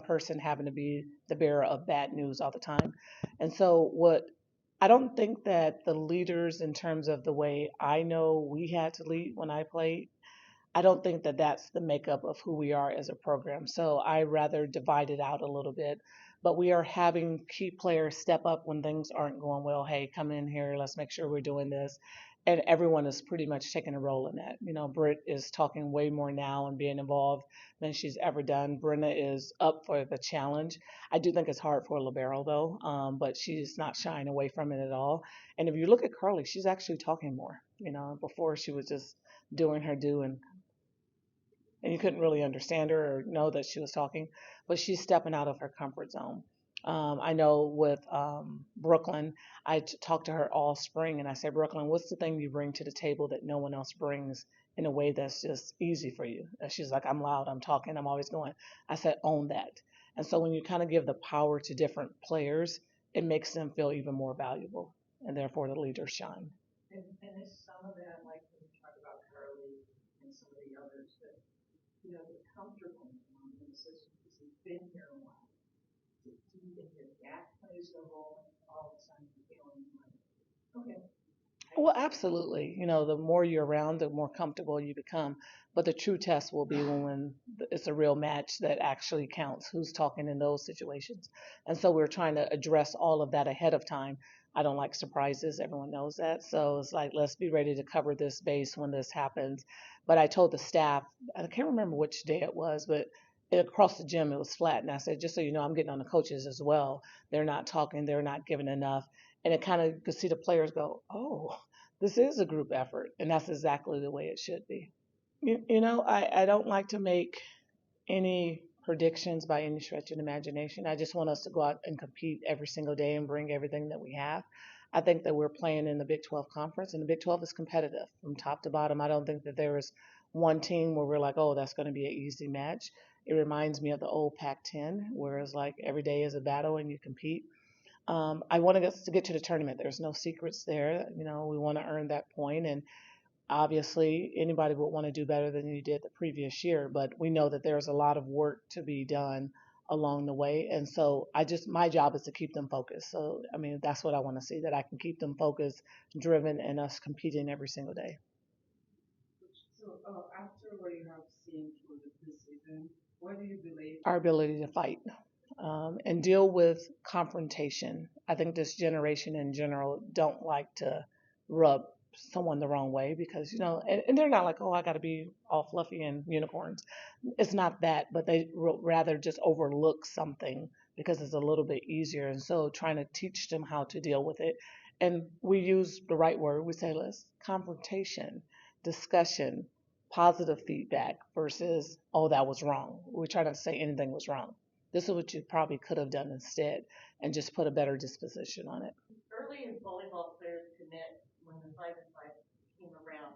person having to be the bearer of bad news all the time. And so what I don't think that the leaders, in terms of the way I know we had to lead when I played, I don't think that that's the makeup of who we are as a program. So I rather divide it out a little bit. But we are having key players step up when things aren't going well. Hey, come in here. Let's make sure we're doing this. And everyone is pretty much taking a role in that. Britt is talking way more now and being involved than she's ever done. Brenna is up for the challenge. I do think it's hard for Libero though, but she's not shying away from it at all. And if you look at Carly, she's actually talking more. Before she was just doing her due and you couldn't really understand her or know that she was talking, but she's stepping out of her comfort zone. I know with Brooklyn, talked to her all spring, and I said, Brooklyn, what's the thing you bring to the table that no one else brings in a way that's just easy for you? And she's like, I'm loud, I'm talking, I'm always going. I said, own that. And so when you kind of give the power to different players, it makes them feel even more valuable, and therefore the leaders shine. And is some of that, like when you talk about Carly and some of the others, that the comfortable in the system because they've been here a while. Do you think that plays a role in all of a sudden feeling like, okay? Well, absolutely. The more you're around, the more comfortable you become. But the true test will be when it's a real match that actually counts, who's talking in those situations. And so we're trying to address all of that ahead of time. I don't like surprises. Everyone knows that. So it's like, let's be ready to cover this base when this happens. But I told the staff, I can't remember which day it was, but across the gym, it was flat. And I said, just so you know, I'm getting on the coaches as well. They're not talking, they're not giving enough. And it kind of could see the players go, oh, this is a group effort. And that's exactly the way it should be. I don't like to make any predictions by any stretch of the imagination. I just want us to go out and compete every single day and bring everything that we have. I think that we're playing in the Big 12 conference, and the Big 12 is competitive from top to bottom. I don't think that there is one team where we're like, oh, that's going to be an easy match. It reminds me of the old Pac-10, where it's like every day is a battle and you compete. I want us to get to the tournament. There's no secrets there. We want to earn that point, and obviously anybody would want to do better than you did the previous year. But we know that there's a lot of work to be done along the way, and so my job is to keep them focused. So I mean, that's what I want to see, that I can keep them focused, driven, and us competing every single day. So after what you have seen through this season, what do you believe? Our ability to fight. And deal with confrontation. I think this generation in general don't like to rub someone the wrong way because, and they're not like, oh, I got to be all fluffy and unicorns. It's not that, but they rather just overlook something because it's a little bit easier. And so trying to teach them how to deal with it. And we use the right word. We say, let's confrontation, discussion, positive feedback versus, oh, that was wrong. We try not to say anything was wrong. This is what you probably could have done instead and just put a better disposition on it. Early in volleyball, players commit when the 5-and-5 came around.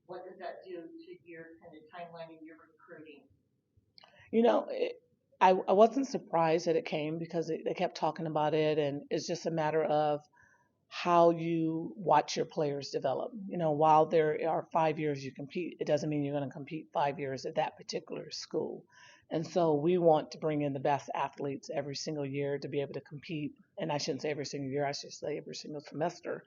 What does that do to your kind of timeline in your recruiting? I wasn't surprised that it came because they kept talking about it, and it's just a matter of how you watch your players develop. While there are 5 years you compete, it doesn't mean you're going to compete 5 years at that particular school. And so we want to bring in the best athletes every single year to be able to compete. And I shouldn't say every single year, I should say every single semester,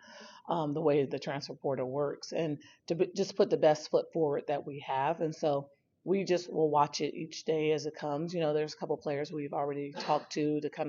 the way the transfer portal works, and to just put the best foot forward that we have. And so we just will watch it each day as it comes. There's a couple players we've already talked to kind of